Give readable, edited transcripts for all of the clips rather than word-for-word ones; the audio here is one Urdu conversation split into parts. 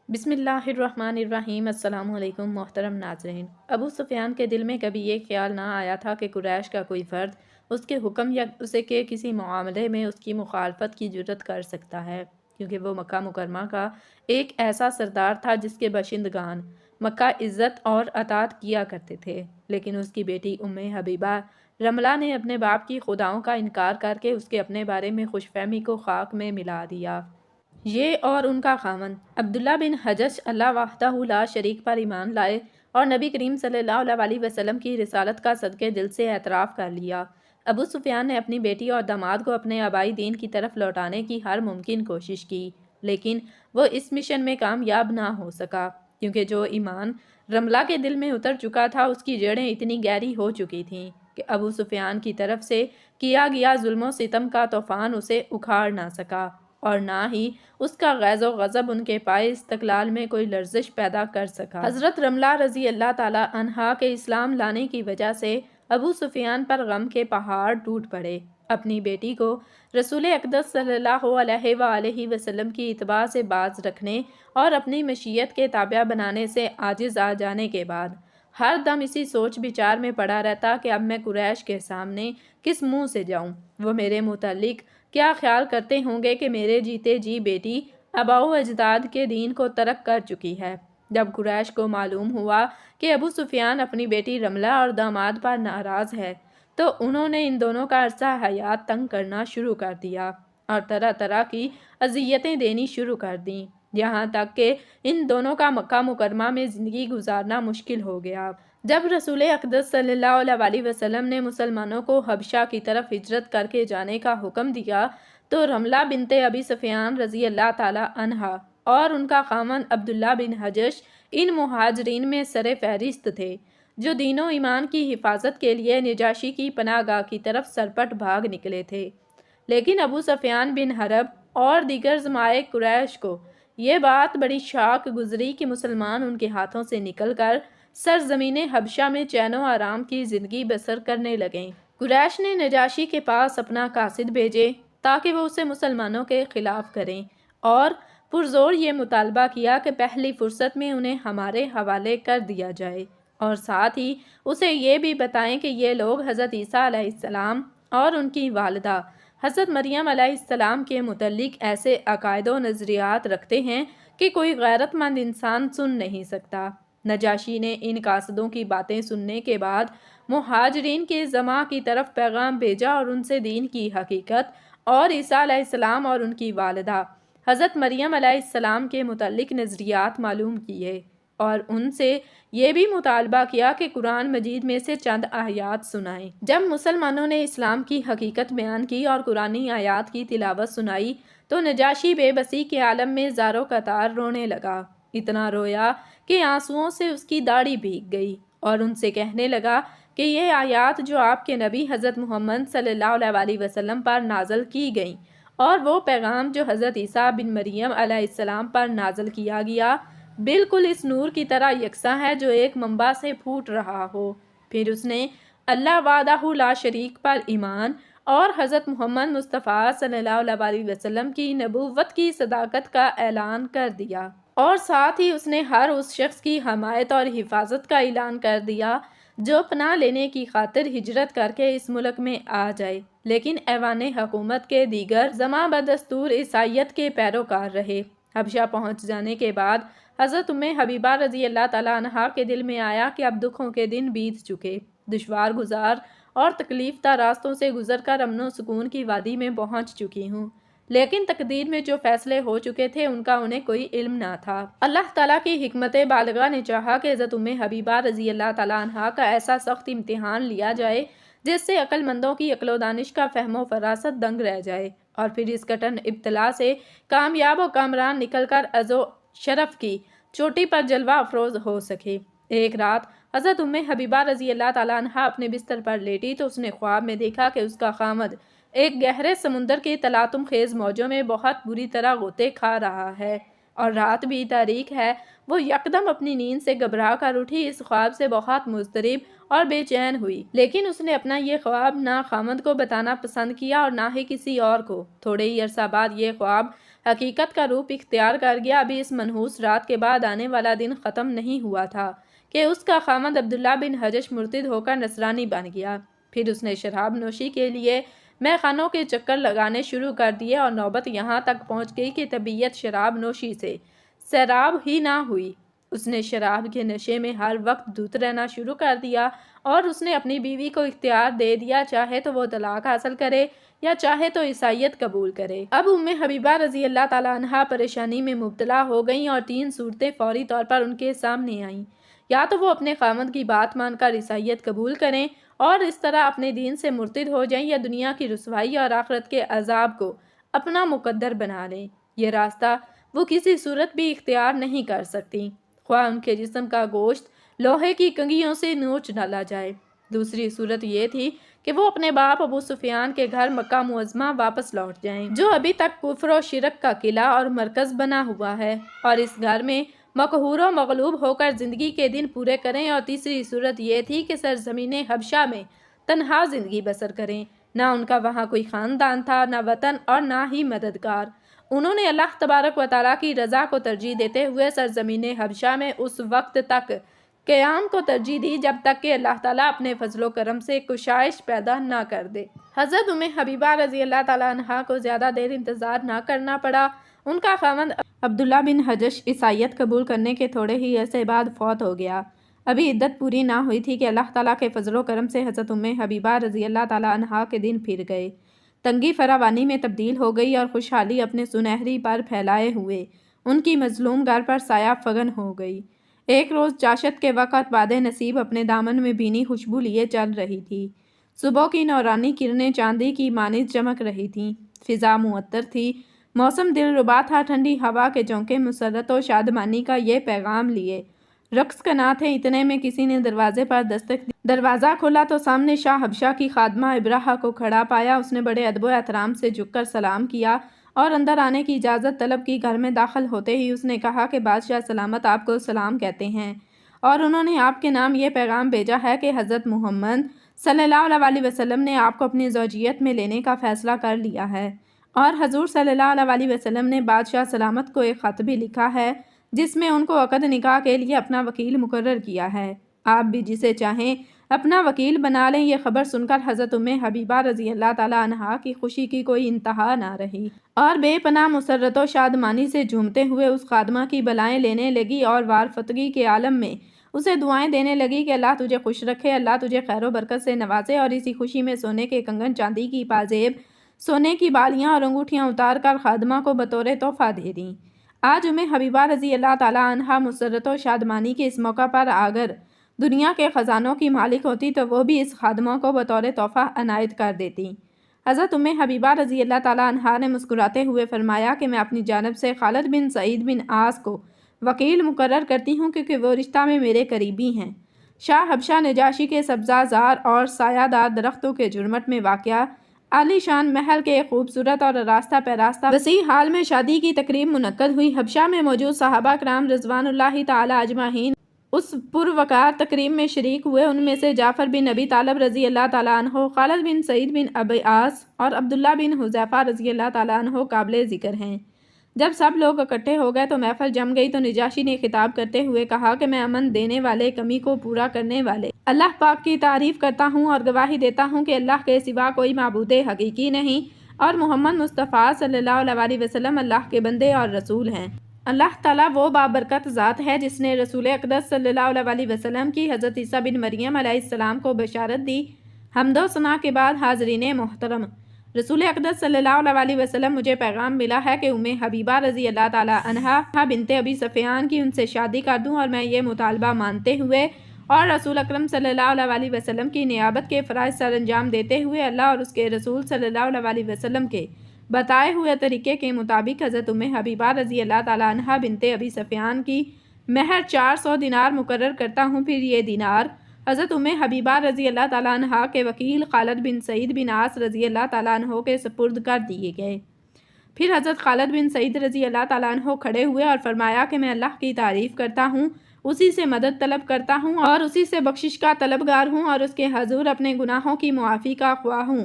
بسم اللہ الرحمن الرحیم۔ السلام علیکم محترم ناظرین۔ ابو سفیان کے دل میں کبھی یہ خیال نہ آیا تھا کہ قریش کا کوئی فرد اس کے حکم یا اسے کے کسی معاملے میں اس کی مخالفت کی جرات کر سکتا ہے، کیونکہ وہ مکہ مکرمہ کا ایک ایسا سردار تھا جس کے باشندگان مکہ عزت اور اطاعت کیا کرتے تھے۔ لیکن اس کی بیٹی ام حبیبہ رملہ نے اپنے باپ کی خداؤں کا انکار کر کے اس کے اپنے بارے میں خوش فہمی کو خاک میں ملا دیا۔ یہ اور ان کا خاوند عبداللہ بن حجش اللہ وحدہ لا شریک پر ایمان لائے اور نبی کریم صلی اللہ علیہ وسلم کی رسالت کا صدقے دل سے اعتراف کر لیا۔ ابو سفیان نے اپنی بیٹی اور داماد کو اپنے آبائی دین کی طرف لوٹانے کی ہر ممکن کوشش کی، لیکن وہ اس مشن میں کامیاب نہ ہو سکا، کیونکہ جو ایمان رملہ کے دل میں اتر چکا تھا اس کی جڑیں اتنی گہری ہو چکی تھیں کہ ابو سفیان کی طرف سے کیا گیا ظلم و ستم کا طوفان اسے اکھاڑ نہ سکا، اور نہ ہی اس کا غیظ و غضب ان کے پائے استقلال میں کوئی لرزش پیدا کر سکا۔ حضرت رملہ رضی اللہ تعالی عنہا کے اسلام لانے کی وجہ سے ابو سفیان پر غم کے پہاڑ ٹوٹ پڑے۔ اپنی بیٹی کو رسول اقدس صلی اللہ علیہ وآلہ وسلم کی اتباع سے باز رکھنے اور اپنی مشیت کے تابع بنانے سے عاجز آ جانے کے بعد ہر دم اسی سوچ بچار میں پڑا رہتا کہ اب میں قریش کے سامنے کس منہ سے جاؤں۔ وہ میرے متعلق کیا خیال کرتے ہوں گے کہ میرے جیتے جی بیٹی آباء و اجداد کے دین کو ترک کر چکی ہے۔ جب قریش کو معلوم ہوا کہ ابو سفیان اپنی بیٹی رملہ اور داماد پر ناراض ہے، تو انہوں نے ان دونوں کا عرصہ حیات تنگ کرنا شروع کر دیا اور طرح طرح کی اذیتیں دینی شروع کر دیں، یہاں تک کہ ان دونوں کا مکہ مکرمہ میں زندگی گزارنا مشکل ہو گیا۔ جب رسول اقدس صلی اللہ علیہ وسلم نے مسلمانوں کو حبشہ کی طرف ہجرت کر کے جانے کا حکم دیا تو رملہ بنت ابی سفیان رضی اللہ تعالی عنہا اور ان کا خاوند عبداللہ بن حجش ان مہاجرین میں سر فہرست تھے جو دین و ایمان کی حفاظت کے لیے نجاشی کی پناہ گاہ کی طرف سرپٹ بھاگ نکلے تھے۔ لیکن ابو سفیان بن حرب اور دیگر زمائے قریش کو یہ بات بڑی شاک گزری کہ مسلمان ان کے ہاتھوں سے نکل کر سرزمین حبشہ میں چین و آرام کی زندگی بسر کرنے لگیں۔ قریش نے نجاشی کے پاس اپنا قاصد بھیجے تاکہ وہ اسے مسلمانوں کے خلاف کریں اور پرزور یہ مطالبہ کیا کہ پہلی فرصت میں انہیں ہمارے حوالے کر دیا جائے، اور ساتھ ہی اسے یہ بھی بتائیں کہ یہ لوگ حضرت عیسیٰ علیہ السلام اور ان کی والدہ حضرت مریم علیہ السلام کے متعلق ایسے عقائد و نظریات رکھتے ہیں کہ کوئی غیرت مند انسان سن نہیں سکتا۔ نجاشی نے ان قاصدوں کی باتیں سننے کے بعد مہاجرین کے جماع کی طرف پیغام بھیجا اور ان سے دین کی حقیقت اور عیسیٰ علیہ السلام اور ان کی والدہ حضرت مریم علیہ السلام کے متعلق نظریات معلوم کیے، اور ان سے یہ بھی مطالبہ کیا کہ قرآن مجید میں سے چند آیات سنائیں۔ جب مسلمانوں نے اسلام کی حقیقت بیان کی اور قرآنی آیات کی تلاوت سنائی تو نجاشی بے بسی کے عالم میں زارو قطار رونے لگا، اتنا رویا کہ آنسوؤں سے اس کی داڑھی بھیگ گئی، اور ان سے کہنے لگا کہ یہ آیات جو آپ کے نبی حضرت محمد صلی اللہ علیہ وسلم پر نازل کی گئیں اور وہ پیغام جو حضرت عیسیٰ بن مریم علیہ السلام پر نازل کیا گیا بالکل اس نور کی طرح یکساں ہے جو ایک منبع سے پھوٹ رہا ہو۔ پھر اس نے اللہ وحدہ لا شریک پر ایمان اور حضرت محمد مصطفیٰ صلی اللہ علیہ وسلم کی نبوت کی صداقت کا اعلان کر دیا، اور ساتھ ہی اس نے ہر اس شخص کی حمایت اور حفاظت کا اعلان کر دیا جو پناہ لینے کی خاطر ہجرت کر کے اس ملک میں آ جائے، لیکن ایوان حکومت کے دیگر زماں بدستور عیسائیت کے پیروکار رہے۔ حبشہ پہنچ جانے کے بعد حضرت ام حبیبہ رضی اللہ تعالیٰ عنہا کے دل میں آیا کہ اب دکھوں کے دن بیت چکے، دشوار گزار اور تکلیف دہ راستوں سے گزر کر امن و سکون کی وادی میں پہنچ چکی ہوں، لیکن تقدیر میں جو فیصلے ہو چکے تھے ان کا انہیں کوئی علم نہ تھا۔ اللہ تعالیٰ کی حکمت بالغہ نے چاہا کہ حضرت ام حبیبہ رضی اللہ تعالیٰ عنہا کا ایسا سخت امتحان لیا جائے جس سے عقل مندوں کی عقل و دانش کا فہم و فراست دنگ رہ جائے، اور پھر اس کٹن ابتلا سے کامیاب و کامران نکل کر عز و شرف کی چوٹی پر جلوہ افروز ہو سکے۔ ایک رات حضرت ام حبیبہ رضی اللہ تعالیٰ عنہا اپنے بستر پر لیٹی تو اس نے خواب میں دیکھا کہ اس کا خامد ایک گہرے سمندر کی تلاطم خیز موجوں میں بہت بری طرح غوطے کھا رہا ہے، اور رات بھی تاریک ہے۔ وہ یکدم اپنی نیند سے گھبرا کر اٹھی، اس خواب سے بہت مضطرب اور بے چین ہوئی، لیکن اس نے اپنا یہ خواب نہ خامد کو بتانا پسند کیا اور نہ ہی کسی اور کو۔ تھوڑے ہی عرصہ بعد یہ خواب حقیقت کا روپ اختیار کر گیا۔ ابھی اس منحوس رات کے بعد آنے والا دن ختم نہیں ہوا تھا کہ اس کا خامند عبداللہ بن حجش مرتد ہو کر نصرانی بن گیا۔ پھر اس نے شراب نوشی کے لیے مے خانوں کے چکر لگانے شروع کر دیے اور نوبت یہاں تک پہنچ گئی کہ طبیعت شراب نوشی سے سیراب ہی نہ ہوئی۔ اس نے شراب کے نشے میں ہر وقت دھت رہنا شروع کر دیا اور اس نے اپنی بیوی کو اختیار دے دیا، چاہے تو وہ طلاق حاصل کرے یا چاہے تو عیسائیت قبول کرے۔ اب ام حبیبہ رضی اللہ تعالیٰ عنہا پریشانی میں مبتلا ہو گئیں اور 3 صورتیں فوری طور پر ان کے سامنے آئیں۔ یا تو وہ اپنے خامند کی بات مان کر عیسائیت قبول کریں اور اس طرح اپنے دین سے مرتد ہو جائیں، یا دنیا کی رسوائی اور آخرت کے عذاب کو اپنا مقدر بنا لیں۔ یہ راستہ وہ کسی صورت بھی اختیار نہیں کر سکتی، خواہ ان کے جسم کا گوشت لوہے کی کنگھیوں سے نوچ ڈالا جائے۔ دوسری صورت یہ تھی کہ وہ اپنے باپ ابو سفیان کے گھر مکہ معظمہ واپس لوٹ جائیں، جو ابھی تک کفر و شرک کا قلعہ اور مرکز بنا ہوا ہے، اور اس گھر میں مقہور و مغلوب ہو کر زندگی کے دن پورے کریں۔ اور تیسری صورت یہ تھی کہ سرزمین حبشہ میں تنہا زندگی بسر کریں۔ نہ ان کا وہاں کوئی خاندان تھا، نہ وطن اور نہ ہی مددگار۔ انہوں نے اللہ تبارک و تعالیٰ کی رضا کو ترجیح دیتے ہوئے سرزمین حبشہ میں اس وقت تک قیام کو ترجیح دی جب تک کہ اللہ تعالیٰ اپنے فضل و کرم سے کشائش پیدا نہ کر دے۔ حضرت ام حبیبہ رضی اللہ تعالیٰ عنہا کو زیادہ دیر انتظار نہ کرنا پڑا۔ ان کا خاوند عبداللہ بن حجش عیسائیت قبول کرنے کے تھوڑے ہی عرصے بعد فوت ہو گیا۔ ابھی عدت پوری نہ ہوئی تھی کہ اللہ تعالیٰ کے فضل و کرم سے حضرت ام حبیبہ رضی اللہ تعالیٰ عنہا کے دن پھر گئے۔ تنگی فراوانی میں تبدیل ہو گئی اور خوشحالی اپنے سنہری پر پھیلائے ہوئے ان کی مظلوم گھر پر سایہ فگن ہو گئی۔ ایک روز چاشت کے وقت باد نصیب اپنے دامن میں بھینی خوشبو لیے چل رہی تھی۔ صبح کی نورانی کرنیں چاندی کی مانند چمک رہی تھیں۔ فضا معطر تھی، موسم دلربا تھا۔ ٹھنڈی ہوا کے جھونکے مسرت و شادمانی کا یہ پیغام لیے رقص کنا تھے۔ اتنے میں کسی نے دروازے پر دستک دی۔ دروازہ کھلا تو سامنے شاہ حبشہ کی خادمہ ابرہہ کو کھڑا پایا۔ اس نے بڑے ادب و احترام سے جھک کر سلام کیا اور اندر آنے کی اجازت طلب کی۔ گھر میں داخل ہوتے ہی اس نے کہا کہ بادشاہ سلامت آپ کو سلام کہتے ہیں، اور انہوں نے آپ کے نام یہ پیغام بھیجا ہے کہ حضرت محمد صلی اللہ علیہ وسلم نے آپ کو اپنی زوجیت میں لینے کا فیصلہ کر لیا ہے، اور حضور صلی اللہ علیہ وسلم نے بادشاہ سلامت کو ایک خط بھی لکھا ہے جس میں ان کو عقد نکاح کے لیے اپنا وکیل مقرر کیا ہے۔ آپ بھی جسے چاہیں اپنا وکیل بنا لیں۔ یہ خبر سن کر حضرت ام حبیبہ رضی اللہ تعالیٰ عنہا کی خوشی کی کوئی انتہا نہ رہی، اور بے پناہ مسرت و شادمانی سے جھومتے ہوئے اس خادمہ کی بلائیں لینے لگی اور وارفتگی کے عالم میں اسے دعائیں دینے لگی کہ اللہ تجھے خوش رکھے، اللہ تجھے خیر و برکت سے نوازے، اور اسی خوشی میں سونے کے کنگن، چاندی کی پازیب، سونے کی بالیاں اور انگوٹھیاں اتار کر خادمہ کو بطور تحفہ دے دیں۔ آج ام حبیبہ رضی اللہ تعالیٰ عنہا مسرت و شادمانی کے اس موقع پر اگر دنیا کے خزانوں کی مالک ہوتی تو وہ بھی اس خادمہ کو بطور تحفہ عنایت کر دیتی۔ حضرت ام حبیبہ رضی اللہ تعالیٰ عنہا نے مسکراتے ہوئے فرمایا کہ میں اپنی جانب سے خالد بن سعید بن عاص کو وکیل مقرر کرتی ہوں، کیونکہ وہ رشتہ میں میرے قریبی ہیں۔ شاہ حبشہ نجاشی کے سبزہ زار اور سایہ دار درختوں کے جھرمٹ میں واقع عالی شان محل کے ایک خوبصورت اور راستہ پہ راستہ وسیع حال میں شادی کی تقریب منعقد ہوئی۔ حبشہ میں موجود صحابہ کرام رضوان اللہ تعالیٰ اجمعین اس پروقار تقریب میں شریک ہوئے۔ ان میں سے جعفر بن ابی طالب رضی اللہ تعالیٰ عنہ، خالد بن سعید بن ابی عاص اور عبداللہ بن حذیفہ رضی اللہ تعالیٰ عنہ قابل ذکر ہیں۔ جب سب لوگ اکٹھے ہو گئے تو محفل جم گئی، تو نجاشی نے خطاب کرتے ہوئے کہا کہ میں امن دینے والے، کمی کو پورا کرنے والے اللہ پاک کی تعریف کرتا ہوں اور گواہی دیتا ہوں کہ اللہ کے سوا کوئی معبود حقیقی نہیں، اور محمد مصطفیٰ صلی اللہ علیہ وسلم اللہ کے بندے اور رسول ہیں۔ اللہ تعالیٰ وہ بابرکت ذات ہے جس نے رسول اقدس صلی اللہ علیہ وسلم کی حضرت عیسیٰ بن مریم علیہ السلام کو بشارت دی۔ حمد و ثنا کے بعد حاضرین محترم، رسول اقدس صلی اللہ علیہ وسلم مجھے پیغام ملا ہے کہ ام حبیبہ رضی اللہ تعالیٰ عنہا بنت ابی سفیان کی ان سے شادی کر دوں، اور میں یہ مطالبہ مانتے ہوئے اور رسول اکرم صلی اللہ علیہ وسلم کی نیابت کے فرائض سر انجام دیتے ہوئے اللہ اور اس کے رسول صلی اللہ علیہ وسلم کے بتائے ہوئے طریقے کے مطابق حضرت ام حبیبہ رضی اللہ تعالیٰ عنہا بنت ابی سفیان کی مہر 400 دینار مقرر کرتا ہوں۔ پھر یہ دینار حضرت ام حبیبہ رضی اللہ تعالیٰ عنہا کے وکیل خالد بن سعید بن عاص رضی اللہ تعالیٰ عنہ کے سپرد کر دیے گئے۔ پھر حضرت خالد بن سعید رضی اللہ تعالیٰ عنہ کھڑے ہوئے اور فرمایا کہ میں اللہ کی تعریف کرتا ہوں، اسی سے مدد طلب کرتا ہوں اور اسی سے بخشش کا طلبگار ہوں، اور اس کے حضور اپنے گناہوں کی معافی کا خواہ ہوں۔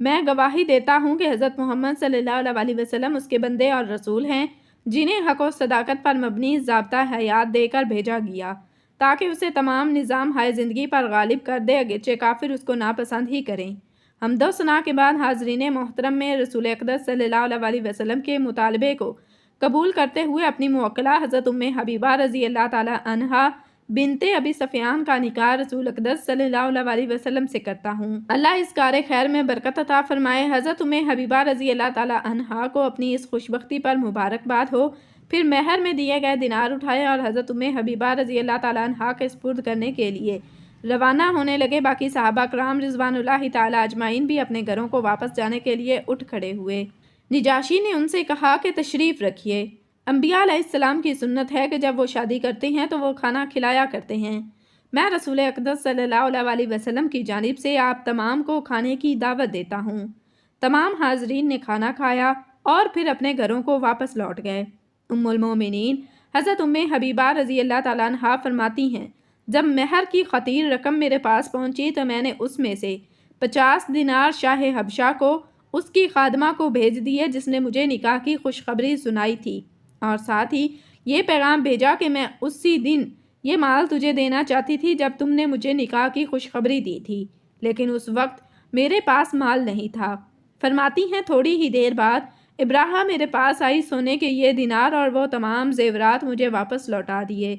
میں گواہی دیتا ہوں کہ حضرت محمد صلی اللہ علیہ وسلم اس کے بندے اور رسول ہیں، جنہیں حق و صداقت پر مبنی ضابطہ حیات دے کر بھیجا گیا تاکہ اسے تمام نظام ہائے زندگی پر غالب کر دے، اگرچہ کافر اس کو ناپسند ہی کریں۔ حمد و ثنا کے بعد حاضرین محترم میں رسول اقدس صلی اللہ علیہ وسلم کے مطالبے کو قبول کرتے ہوئے اپنی موکلہ حضرت ام حبیبہ رضی اللہ تعالی عنہا بنت ابی سفیان کا نکاح رسول اقدس صلی اللہ علیہ وسلم سے کرتا ہوں۔ اللہ اس کار خیر میں برکت عطا فرمائے۔ حضرت ام حبیبہ رضی اللہ تعالی عنہا کو اپنی اس خوشبختی پر مبارکباد ہو۔ پھر مہر میں دیے گئے دینار اٹھائے اور حضرت ام حبیبہ رضی اللہ تعالی عنہا کے سپرد کرنے کے لیے روانہ ہونے لگے۔ باقی صحابہ کرام رضوان اللہ تعالی اجمعین بھی اپنے گھروں کو واپس جانے کے لیے اٹھ کھڑے ہوئے۔ نجاشی نے ان سے کہا کہ تشریف رکھیے۔ انبیاء علیہ السلام کی سنت ہے کہ جب وہ شادی کرتے ہیں تو وہ کھانا کھلایا کرتے ہیں۔ میں رسول اقدس صلی اللہ علیہ وسلم کی جانب سے آپ تمام کو کھانے کی دعوت دیتا ہوں۔ تمام حاضرین نے کھانا کھایا اور پھر اپنے گھروں کو واپس لوٹ گئے۔ ام المومنین حضرت ام حبیبہ رضی اللہ تعالیٰ عنہا فرماتی ہیں، جب مہر کی خطیر رقم میرے پاس پہنچی تو میں نے اس میں سے 50 دینار شاہ حبشہ کو، اس کی خادمہ کو بھیج دیے جس نے مجھے نکاح کی خوشخبری سنائی تھی، اور ساتھ ہی یہ پیغام بھیجا کہ میں اسی دن یہ مال تجھے دینا چاہتی تھی جب تم نے مجھے نکاح کی خوشخبری دی تھی، لیکن اس وقت میرے پاس مال نہیں تھا۔ فرماتی ہیں تھوڑی ہی دیر بعد ابراہا میرے پاس آئی، سونے کے یہ دینار اور وہ تمام زیورات مجھے واپس لوٹا دیے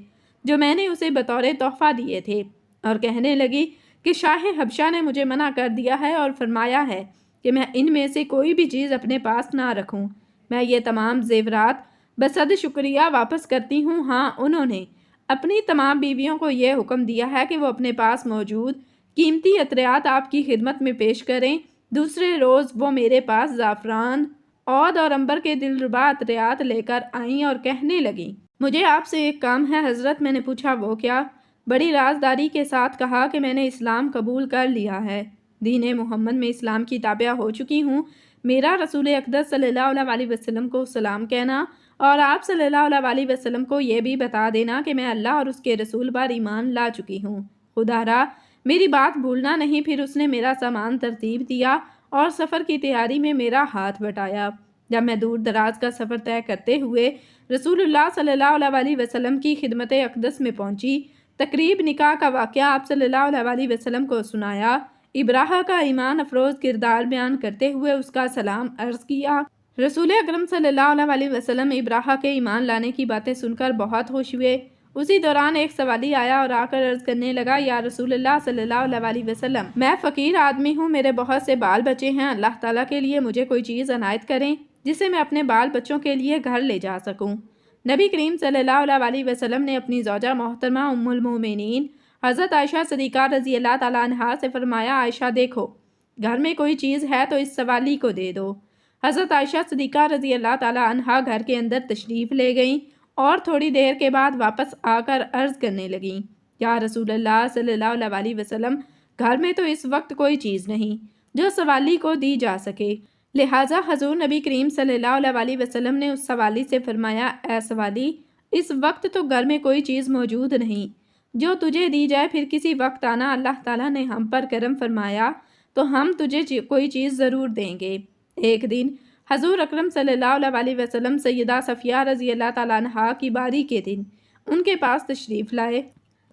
جو میں نے اسے بطور تحفہ دیے تھے، اور کہنے لگی کہ شاہ حبشہ نے مجھے منع کر دیا ہے اور فرمایا ہے کہ میں ان میں سے کوئی بھی چیز اپنے پاس نہ رکھوں۔ میں یہ تمام زیورات بصد شکریہ واپس کرتی ہوں۔ ہاں، انہوں نے اپنی تمام بیویوں کو یہ حکم دیا ہے کہ وہ اپنے پاس موجود قیمتی عطریات آپ کی خدمت میں پیش کریں۔ دوسرے روز وہ میرے پاس زعفران، عود اور عنبر کے دلربا عطریات لے کر آئیں اور کہنے لگیں، مجھے آپ سے ایک کام ہے حضرت۔ میں نے پوچھا وہ کیا؟ بڑی رازداری کے ساتھ کہا کہ میں نے اسلام قبول کر لیا ہے، دین محمد میں اسلام کی تابع ہو چکی ہوں۔ میرا رسول اقدس صلی اللہ علیہ وسلم کو سلام کہنا اور آپ صلی اللہ علیہ وسلم کو یہ بھی بتا دینا کہ میں اللہ اور اس کے رسول پر ایمان لا چکی ہوں۔ خدا را میری بات بھولنا نہیں۔ پھر اس نے میرا سامان ترتیب دیا اور سفر کی تیاری میں میرا ہاتھ بٹایا۔ جب میں دور دراز کا سفر طے کرتے ہوئے رسول اللہ صلی اللہ علیہ وسلم کی خدمت اقدس میں پہنچی، تقریب نکاح کا واقعہ آپ صلی اللہ علیہ وسلم کو سنایا، ابراہا کا ایمان افروز کردار بیان کرتے ہوئے اس کا سلام عرض کیا۔ رسول اکرم صلی اللہ علیہ وسلم ابراہا کے ایمان لانے کی باتیں سن کر بہت خوش ہوئے۔ اسی دوران ایک سوالی آیا اور آ کر عرض کرنے لگا، یا رسول اللہ صلی اللہ علیہ وسلم، میں فقیر آدمی ہوں، میرے بہت سے بال بچے ہیں، اللہ تعالیٰ کے لیے مجھے کوئی چیز عنایت کریں جسے میں اپنے بال بچوں کے لیے گھر لے جا سکوں۔ نبی کریم صلی اللہ علیہ وسلم نے اپنی زوجہ محترمہ ام المومنین حضرت عائشہ صدیقہ رضی اللہ تعالیٰ عنہا سے فرمایا، عائشہ دیکھو، گھر میں کوئی چیز ہے تو اس سوالی کو دے دو۔ حضرت عائشہ صدیقہ رضی اللہ تعالیٰ عنہا گھر کے اندر تشریف لے گئیں اور تھوڑی دیر کے بعد واپس آ کر عرض کرنے لگیں، یا رسول اللہ صلی اللہ علیہ وسلم، گھر میں تو اس وقت کوئی چیز نہیں جو سوالی کو دی جا سکے۔ لہٰذا حضور نبی کریم صلی اللہ علیہ وسلم نے اس سوالی سے فرمایا، اے سوالی، اس وقت تو گھر میں کوئی چیز موجود نہیں جو تجھے دی جائے، پھر کسی وقت آنا، اللہ تعالیٰ نے ہم پر کرم فرمایا تو ہم تجھے کوئی چیز ضرور دیں گے۔ ایک دن حضور اکرم صلی اللہ علیہ وسلم سیدہ صفیہ رضی اللہ تعالیٰ عنہا کی باری کے دن ان کے پاس تشریف لائے۔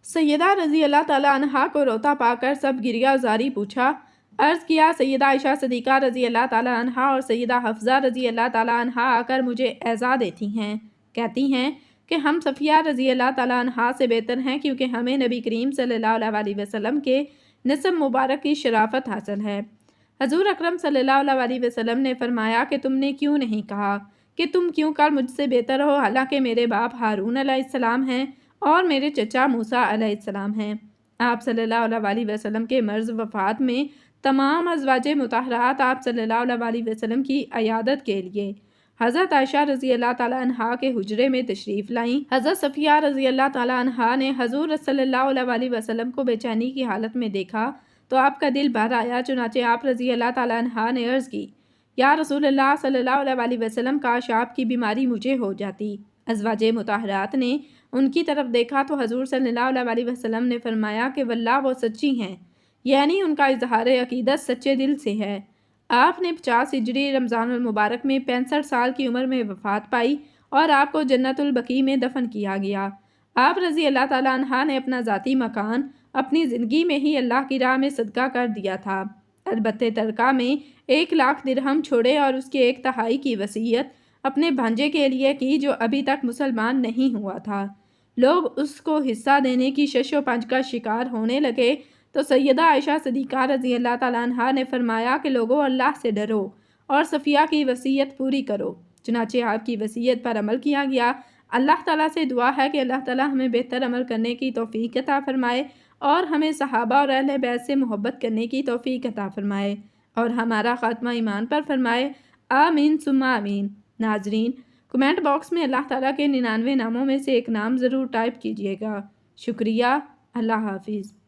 سیدہ رضی اللہ تعالیٰ عنہا کو روتا پا کر سب گریہ زاری پوچھا۔ عرض کیا، سیدہ عائشہ صدیقہ رضی اللہ تعالیٰ عنہا اور سیدہ حفصہ رضی اللہ تعالیٰ عنہا آ کر مجھے اعزا دیتی ہیں، کہتی ہیں کہ ہم صفیہ رضی اللہ تعالیٰ عنہا سے بہتر ہیں کیونکہ ہمیں نبی کریم صلی اللہ علیہ وسلم کے نسب مبارک کی شرافت حاصل ہے۔ حضور اکرم صلی اللہ علیہ وسلم نے فرمایا کہ تم نے کیوں نہیں کہا کہ تم کیوں کر مجھ سے بہتر ہو، حالانکہ میرے باپ ہارون علیہ السلام ہیں اور میرے چچا موسیٰ علیہ السلام ہیں۔ آپ صلی اللہ علیہ وسلم کے مرض وفات میں تمام ازواج مطہرات آپ صلی اللہ علیہ وسلم کی عیادت کے لیے حضرت عائشہ رضی اللہ تعالیٰ عنہا کے حجرے میں تشریف لائیں۔ حضرت صفیہ رضی اللہ تعالیٰ عنہا نے حضور صلی اللہ علیہ وسلم کو بے چینی کی حالت میں دیکھا تو آپ کا دل بھر آیا، چنانچہ آپ رضی اللہ تعالیٰ عنہا نے عرض کی، یا رسول اللہ صلی اللہ علیہ وسلم، کاش آپ کی بیماری مجھے ہو جاتی۔ ازواج مطہرات نے ان کی طرف دیکھا تو حضور صلی اللہ علیہ وسلم نے فرمایا کہ واللہ وہ سچی ہیں، یعنی ان کا اظہار عقیدت سچے دل سے ہے۔ آپ نے 50 ہجری رمضان المبارک میں 65 سال کی عمر میں وفات پائی اور آپ کو جنت البقیع میں دفن کیا گیا۔ آپ رضی اللہ تعالیٰ عنہ نے اپنا ذاتی مکان اپنی زندگی میں ہی اللہ کی راہ میں صدقہ کر دیا تھا۔ البتہ ترکہ میں 1,00,000 درہم چھوڑے اور اس کے 1/3 کی وصیت اپنے بھانجے کے لیے کی جو ابھی تک مسلمان نہیں ہوا تھا۔ لوگ اس کو حصہ دینے کی شش و پنج کا شکار ہونے لگے تو سیدہ عائشہ صدیقہ رضی اللہ تعالیٰ عنہا نے فرمایا کہ لوگوں اللہ سے ڈرو اور صفیہ کی وصیت پوری کرو۔ چنانچہ آپ کی وصیت پر عمل کیا گیا۔ اللہ تعالیٰ سے دعا ہے کہ اللہ تعالیٰ ہمیں بہتر عمل کرنے کی توفیق عطا فرمائے اور ہمیں صحابہ اور اہل بیت سے محبت کرنے کی توفیق عطا فرمائے اور ہمارا خاتمہ ایمان پر فرمائے۔ آمین ثم آمین۔ ناظرین، کمنٹ باکس میں اللہ تعالیٰ کے 99 ناموں میں سے ایک نام ضرور ٹائپ کیجیے گا۔ شکریہ۔ اللہ حافظ۔